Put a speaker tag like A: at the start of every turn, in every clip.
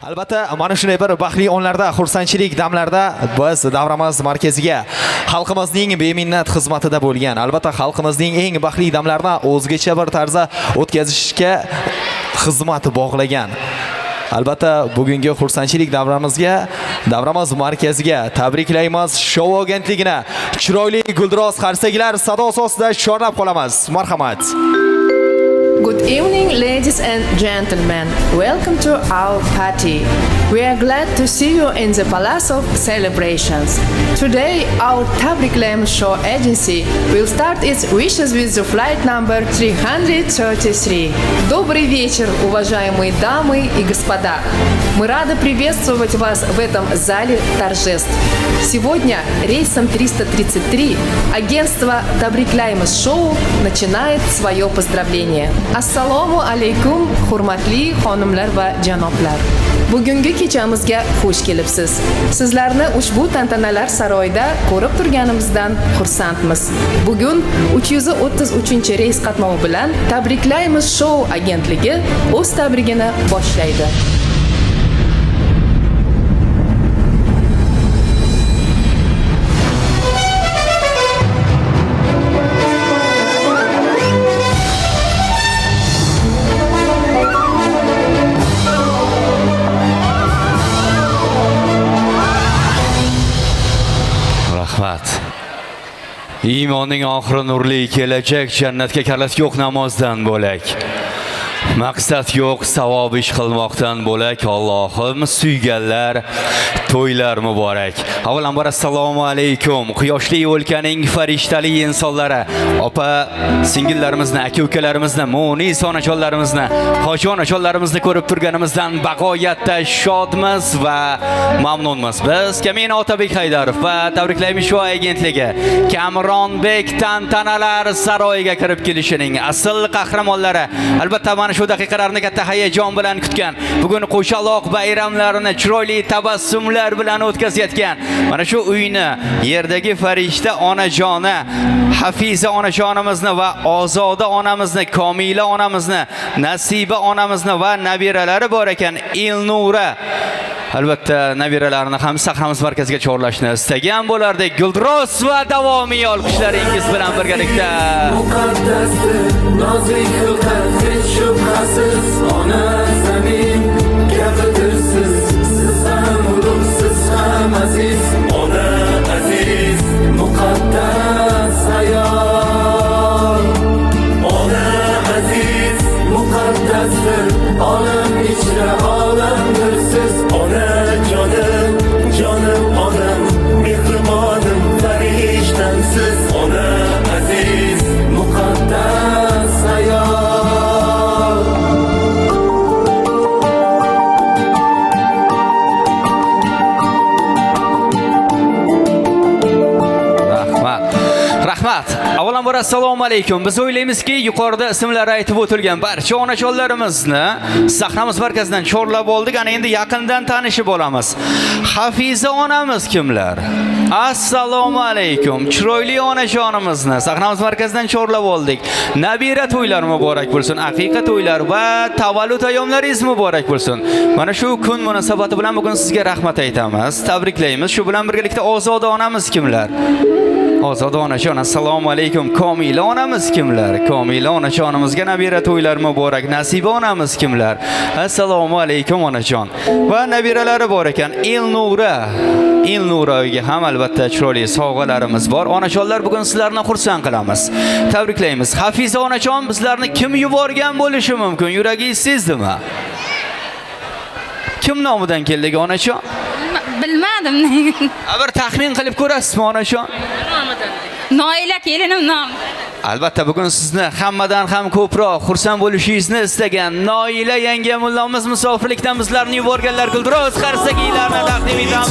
A: Albatta, mana shunday bir baxtli onlarda, xursandchilik damlarda biz davramiz markaziga xalqimizning beminnat xizmatida bo'lgan, albatta xalqimizning eng baxtli damlarini o'zgacha bir tarzda o'tkazishga xizmat bog'lagan. Albatta, bugungi xursandchilik davramiz markaziga tabriklaymiz. Show agentligini chiroyli guldiroz qarsaklar sadosi ostida chorlab qolamiz. Marhamat.
B: Good evening, ladies and gentlemen. Welcome to our party. We are glad to see you in the Palace of Celebrations. Today, our Tabriklaymiz Show Agency will start its wishes with the flight number 333. Добрый вечер, уважаемые дамы и господа. Мы рады приветствовать вас в этом зале торжеств. Сегодня рейсом 333 агентство Tabriklaymiz Show начинает свое поздравление. Assalomu alaykum, hurmatli xonimlar va janoblar. Bugungi kechamizga xush kelibsiz. Sizlarni ushbu tantanalar saroyida ko'rib turganimizdan xursandmiz. Bugun 333-reys qatnovi bilan Tabriklaymiz Show agentligi o'z tabrigini boshlaydi.
C: Iymonning oxiri nurli kelajak, jannatga kalit yo'q namozdan bo'lak. Maqsad yo'q savob ish qilmoqdan bo'lak. Allohim suyganlar to'ylar muborak. Avvalambor assalomu alaykum. Quyoshli o'lkaning farishtali insonlari, opa singillarimizni, aka-ukalarimizni, munis onajonlarimizni, hoji onajonlarimizni ko'rib turganimizdan bag'oyatda shodmiz va mamnunmiz. Biz Kamin Otabek Haydarov va Tabriklaymiz Show agentligi Kamronbek tantanalar saroyiga kirib kelishining asl qahramonlari. Albatta mana shu daqiqalarni katta hayajon bilan kutgan, bugun qo'shaloq bayramlarini chiroyli tabassumlar bilan o'tkazayotgan mana shu uyni yerdagi farishta onajoni Hafiza onajonimizni va Ozoda onamizni, Komila onamizni, Nasiba onamizni va nabiralari bor ekan, Ilnura. Albatta nabiralarini ham sahnamiz markaziga chorlashni istagan bo'lardik. Guldiroz va davomiy olqishlaringiz bilan birgalikda.
D: Muqaddasdir, nozik xilqat, hech shubhasiz, ona zamin gapidirsiz, siz ham ulug', siz ham aziz, ona aziz, muqaddas ayol. Ona aziz, muqaddasdir, olam ichra olamdir siz, ona jonim, jonim onam, mehribonim, farishtamsiz, ona aziz, muqaddas ayol.
C: Rahmat. Avvalambor assalomu alaykum. Biz o'ylaymizki, yuqorida ismlari aytib o'tilgan barcha onajonlarimizni sahnamiz markazidan chorlab oldik. Ana endi yaqindan tanishib olamiz. Hafiza onamiz kimlar? Assalomu alaykum. Chiroyli onajonimizni sahnamiz markazidan chorlab oldik. Nabira to'ylar muborak bo'lsin, aqiqa to'ylar va tavallud ayyomlaringiz muborak bo'lsin. Mana shu kun munosabati bilan bugun sizga rahmat aytamiz, tabriklaymiz. Shu bilan birgalikda Ozoda onamiz kimlar? Ozoda onajon, assalomu alaykum. Komila onamiz kimlar? Komila onajonimizga nabira to'ylar muborak. Nasiba onamiz kimlar? Assalomu alaykum onajon. Va nabiralari bor ekan, Ilnura. Ilnuraga ham albatta chiroyli sovg'alarimiz bor. Onajonlar, bugun sizlarni xursand qilamiz, tabriklaymiz. Hafiza onajon, bizlarni kim yuborgan bo'lishi mumkin? Yuragingiz sezdimi? Kim nomidan keldik onajon?
E: Bilmadim.
C: Bir taxmin qilib ko'rasizmi onajon?
E: Noila kelinim nom.
C: Albatta bugun sizni hammadan ham ko'proq xursand bo'lishingizni istagan Noila yangamullamiz musofirlikdan bizlarni yuborganlar. Guldiroz qarsaklarni taqdim etamiz.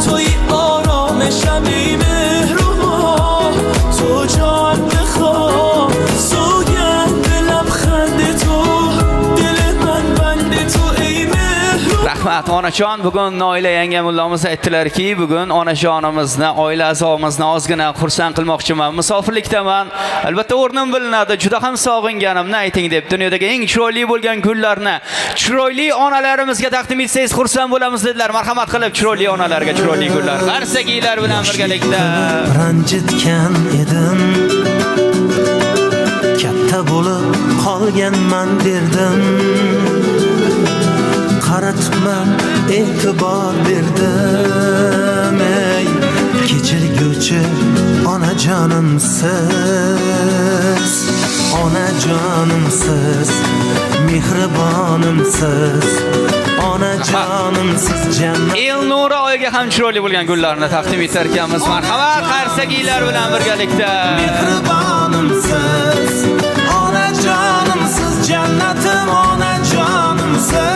D: توی آرامشم ای مهربان، تو جان بخواه، سوگند لبخند تو، دل من بند تو ای مهربان.
C: Rahmat onajon, bugun Noila yangamullamiz aytdilarki, bugun onajonimizni, oila a'zomizni ozgina xursand qilmoqchiman. Musofirlikdaman. Albatta o'rnim bilinadi. Juda ham sog'inganimni ayting deb dunyodagi eng chiroyli bo'lgan gullarni chiroyli onalarimizga taqdim etsangiz xursand bo'lamiz dedilar. Marhamat qilib chiroyli onalarga chiroyli gullar. Qarsakiylar bilan birgalikda.
F: Ranjitgan edim, katta bo'lib qolganman derdim. Qaratman e'tibor berdim, ey kechirguvchi onajonimsiz, onajonimsiz, mehribonimsiz, onajonimsiz jannat.
C: Elnura oyiga ham chiroyli bo'lgan gullarni taqdim etar ekanmiz. Marhamat qarsakiylar bilan birgalikda.
F: Mehribonimsiz, onajonimsiz, jannatim onajonimsiz.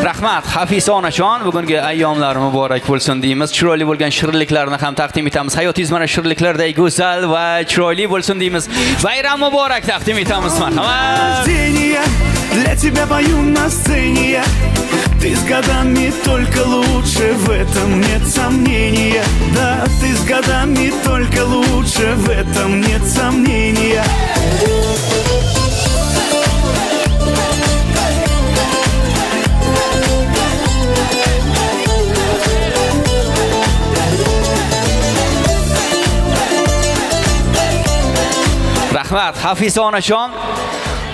C: Rahmat, Hafiza onajon, bugungi ayyomlar muborak bo'lsin deymiz. Chiroyli bo'lgan shirinliklarni ham taqdim etamiz. Hayotingiz mana shirinliklardek go'zal va chiroyli bo'lsin deymiz. Bayram muborak taqdim etamiz. Marhamat.
G: Для тебя пою на сцене я. Ты с годами только лучше, в этом нет сомнения. Да, ты с годами только лучше, в этом нет сомнения.
C: Rahmat, Hafiza onajon.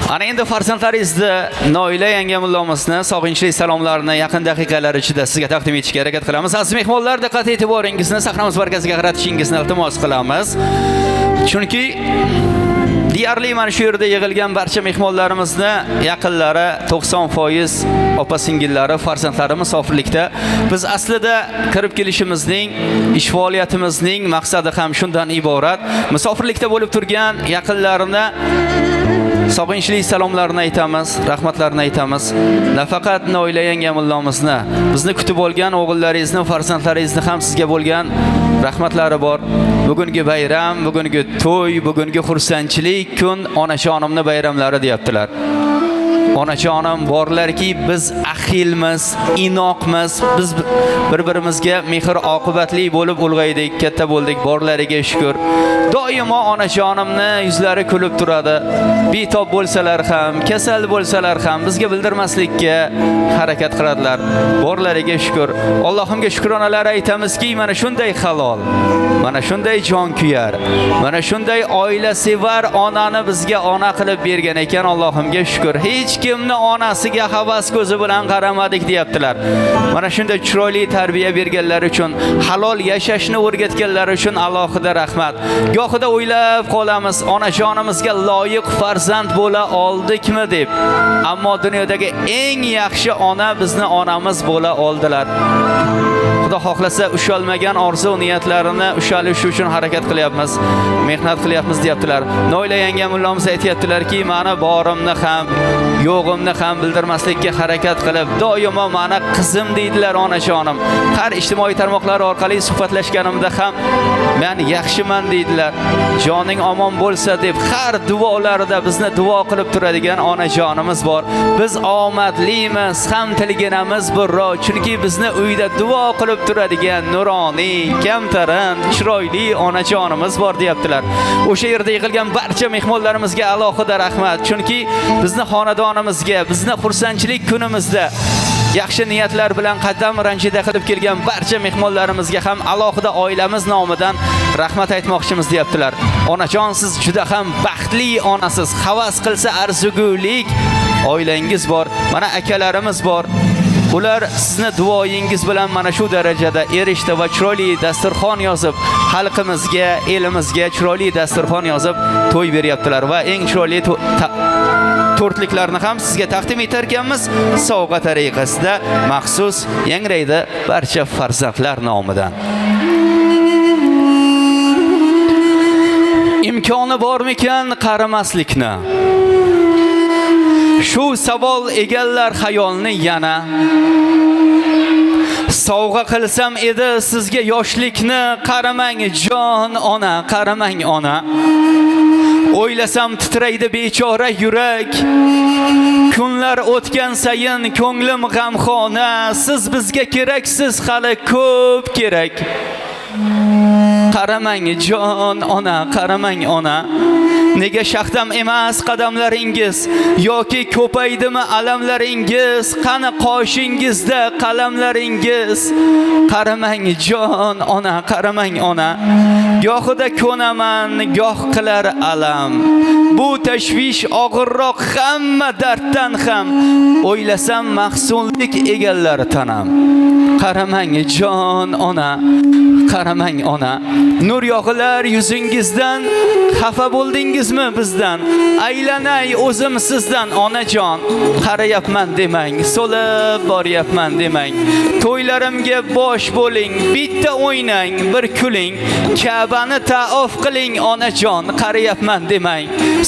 C: Ana endi farzandlaringizni Noila yangamullamizni sog'inchli salomlarini yaqin daqiqalar ichida sizga taqdim etishga harakat qilamiz. Aziz mehmonlar, diqqat e'tiboringizni sahnamiz markaziga qaratishingizni iltimos qilamiz. Chunki deyarli mana shu yerda yig'ilgan barcha mehmonlarimizni yaqinlari 90% opa-singillari, farzandlari musofirlikda. Biz aslida kirib kelishimizning, ish faoliyatimizning maqsadi ham shundan iborat. Musofirlikda bo'lib turgan yaqinlarini sog'inchli salomlarini aytamiz, rahmatlarini aytamiz. Nafaqat Noila yangamullamizni, bizni kutib olgan o'g'illaringizni, farzandlaringizni ham sizga bo'lgan rahmatlari bor. Bugungi bayram, bugungi to'y, bugungi xursandchilik kun onajonimni bayramlari deyaptilar. Onajonim borlarki, biz ahilmiz, inoqmiz, biz bir-birimizga mehr oqibatli bo'lib ulg'aydik, katta bo'ldik, borlariga shukr. Doimo onajonimni yuzlari kulib turadi. Betob bo'lsalar ham, kasal bo'lsalar ham bizga bildirmaslikka harakat qiladilar. Borlariga shukr. Allohimga shukronalar aytamizki, mana shunday halol, mana shunday jonkuyar, mana shunday oila sevar onani bizga ona qilib bergan ekan. Allohimga shukr. Hech kimni onasiga havas ko'zi bilan qaramadik deyaptilar. Mana shunday chiroyli tarbiya berganlari uchun, halol yashashni o'rgatganlari uchun alohida rahmat. Gohida o'ylab qolamiz, onajonimizga loyiq farzand bo'la oldikmi deb. Ammo dunyodagi eng yaxshi ona bizni onamiz bo'la oldilar. Xudo xohlasa ushalmagan orzu niyatlarini ushalish uchun harakat qilyapmiz, mehnat qilyapmiz deyaptilar. Noila yangamullamiz aytayaptilarki, meni borimni ham, yo'g'imni ham bildirmaslikka harakat qilib, doimo meni qizim deydilar onajonim. Har ijtimoiy tarmoqlar orqali suhbatlashganimda ham men yaxshiman deydilar. Joning omon bo'lsa deb har duolarida bizni duo qilib turadigan onajonimiz bor. Biz omadlimiz, ham tilginamiz burro, chunki bizni uyda duo qilib turadigan nuroniy, kamtarin, chiroyli onajonimiz bor deyaptilar. O'sha yerda yig'ilgan barcha mehmonlarimizga alohida rahmat, chunki bizni xonadonimizga, bizni xursandchilik kunimizda yaxshi niyatlar bilan qadam ranjida qilib kelgan barcha mehmonlarimizga ham alohida oilamiz nomidan rahmat aytmoqchimiz deyaptilar. Onajon, siz juda ham baxtli onasiz. Havas qilsa arzugulik oilangiz bor. Mana akalarimiz bor. Ular sizni duoyingiz bilan mana shu darajada erishdi va chiroyli dasturxon yozib, xalqimizga, elimizga chiroyli dasturxon yozib to'y beryaptilar va eng chiroyli tortliklarni ham sizga taqdim etar ekanmiz. Sovg'a tariqasida maxsus yangraydi barcha farzandlar nomidan. Imkoni bormikan qaramaslikni? Shu savol egallar xayolni yana. Sovg'a qilsam edi sizga yoshlikni, qaramang jon ona, qaramang ona. O'ylasam titraydi bechora yurak. Kunlar o'tgan sayin ko'nglim g'amxona. Siz bizga keraksiz, hali ko'p kerak. Qaramang jon ona, qaramang ona. Nega shaxdam emas qadamlaringiz yoki ko'paydimi alamlaringiz? Qani qoshingizda qalamlaringiz? Qaramang jon ona, qaramang ona. Gohida ko'naman, goh qilar alam. Bu tashvish og'irroq hamma darddan ham. O'ylasam mahzunlik egallar tanam. Qaramang jon ona, qaramang ona. Nur yog'ilar yuzingizdan, xafa bo'ldingizmi bizdan? Aylanay o'zim sizdan onajon. Qarayapman demang, so'lib boryapman demang. To'ylarimga bosh bo'ling, bitta o'ynang, bir kuling. Ka'bani taof qiling onajon. Qarayapman demang,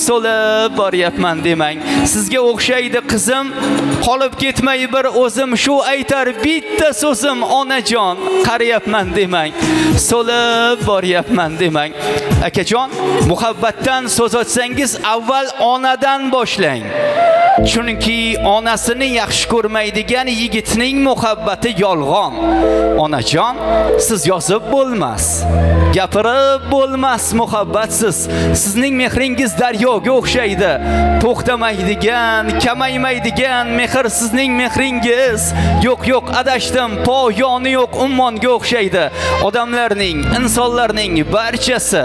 C: so'lib boryapman demang. Sizga o'xshaydi qizim, qolib ketmay bir o'zim shu aytar bitta so'zim onajon. Qarayapman demang, so'lib boryapman demang. Akajon, muhabbatdan so'z ochsangiz avval onadan boshlang. Chunki onasini yaxshi ko'rmaydigan yigitning muhabbati yolg'on. Onajon, siz yozib bo'lmas, gapirib bo'lmas muhabbatsiz. Sizning mehringiz daryoga o'xshaydi. To'xtamaydigan, kamaymaydigan mehr sizning mehringiz. Yo'q, adashdim, poyoni yo'q ummonga o'xshaydi. Odamlarning, insonlarning barchasi,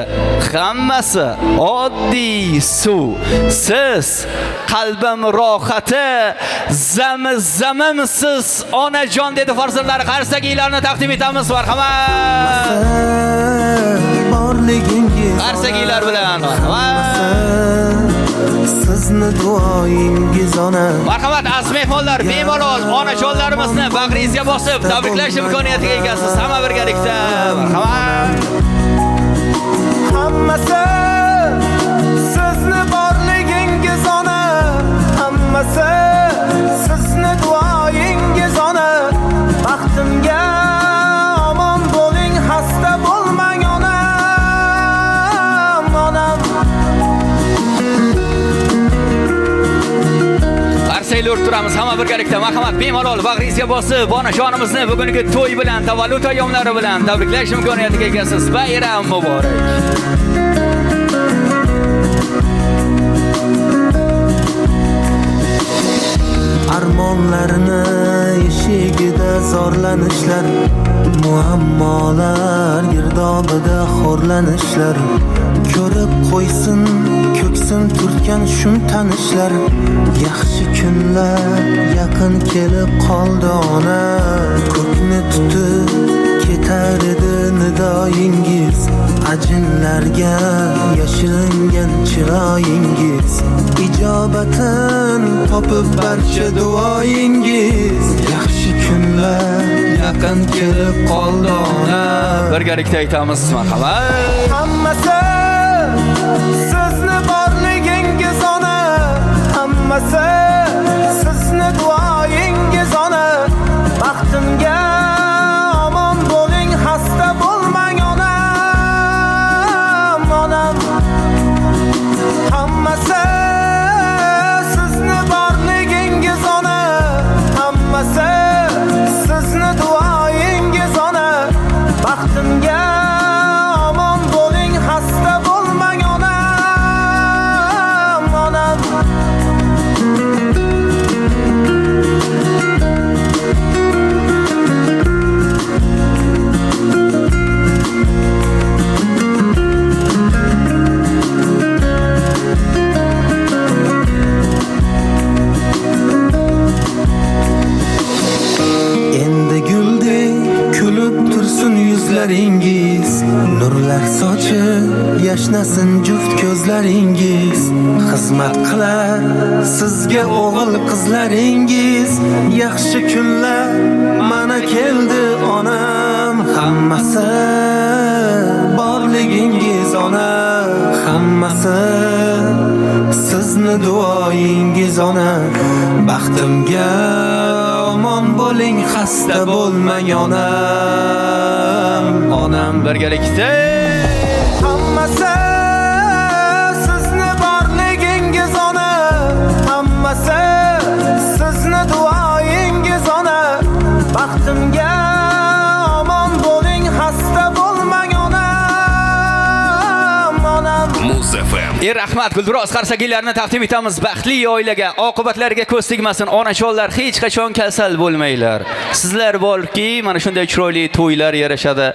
C: hammasi oddiy suv. Siz qalbim rohati, zamimsiz onajon dedi farzandlari. Qarsakiylarni taqdim etamiz. Marhamat.
F: Borligingiz
C: Qarsakiylar bilan.
F: Sizni duoyingiz ona.
C: Marhamat, aziz mehmonlar, bemalol onajonlarimizni bag'ringizga bosib tabriklash imkoniyatiga egasiz. Hamma birgalikda. Marhamat.
F: Hammasi sizni borligingiz ona. Hammasi sizni duoyingiz ona. Baxtimga omon bo'ling, xasta bo'lmang onam, onam.
C: Qarsaklar turamiz hamma birgalikda. Marhamat, bemalol bag'ringizga bosib onajonimizni bugungi to'y bilan, tavallud ayyomlari bilan tabriklash imkoniyatiga egasiz. Bayram muborak.
F: Armonlarni eshigida zorlanishlar, muammolar girdobida xo'rlanishlar. Ko'rib qo'ysin ko'ksim turtgan shum tanishlar. Yaxshi kunlar yaqin kelib qoldi ona. Ko'kni tutib ketar edi nidoyingiz. Ajinlarga yashiringan chiroyingiz. Ijobatin topib barcha duoyingiz. Yaxshi kunlar yaqin kelib qoldi ona.
C: Birgalikda aytamiz. Marhamat.
F: Hammasi sizni borligingiz ona. Hammasi sizni duoyingiz ona. Baxtimga omon bo'ling, xasta bo'lmang onam, onam. Hammasi sizni borligingiz ona. Hammasi sizni duoyingiz ona. Baxtimga omon bo'ling, xasta bo'lmang onam, onam. Endi guldek kulib tursin yuzlaringiz. Nurlar sochib yashnasin juft ko'zlaringiz. Xizmat qilar sizga o'g'il qizlaringiz. Yaxshi kunlar mana keldi onam. Hammasi borligingiz ona. Hammasi sizni duoyingiz ona. Baxtimga omon bo'ling, xasta bo'lmang onam, onam.
C: Birgalikda
F: Hammasi sizni
C: Rahmat, Gulduros qarsagilarini taqdim etamiz. Baxtli oilaga, oqibatlariga ko'z tegmasin. Onajonlar hech qachon kasal bo'lmanglar. Sizlar borki, mana shunday chiroyli to'ylar yarashadi.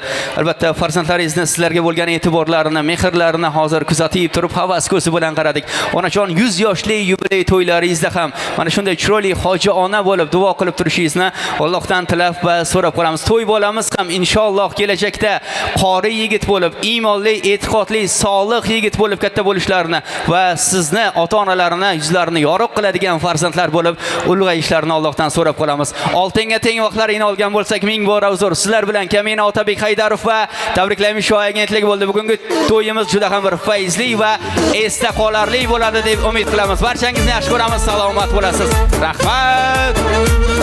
C: Albatta, farzandlaringizni sizlarga bo'lgan e'tiborlarini, mehrlarini hozir kuzatib turib, havas ko'zi bilan qaradik. Onajon 100 yoshli yubiley to'ylaringizda ham mana shunday chiroyli hoji ona bo'lib duo qilib turishingizni Allohdan tilab va so'rab qolamiz. To'y bolamiz ham inshaalloh kelajakda qori yigit bo'lib, iymonli, e'tiqodli, solih yigit bo'lib katta bo'lishlarini va sizni ota-onalarini yuzlarini yorug' qiladigan farzandlar bo'lib ulg'ayishlarini Allohdan so'rab qolamiz. Oltinga teng vaqtlaringni olgan bo'lsak, ming bora uzr. Sizlar bilan Kamina Otabek Haydarov va tabriklaymiz sho'y agentligi bo'ldi. Bugungi to'yimiz juda ham bir fayzli va esda qolarli bo'ladi deb umid qilamiz. Barchangizni yaxshi ko'ramiz, salomat bo'lasiz. Rahmat.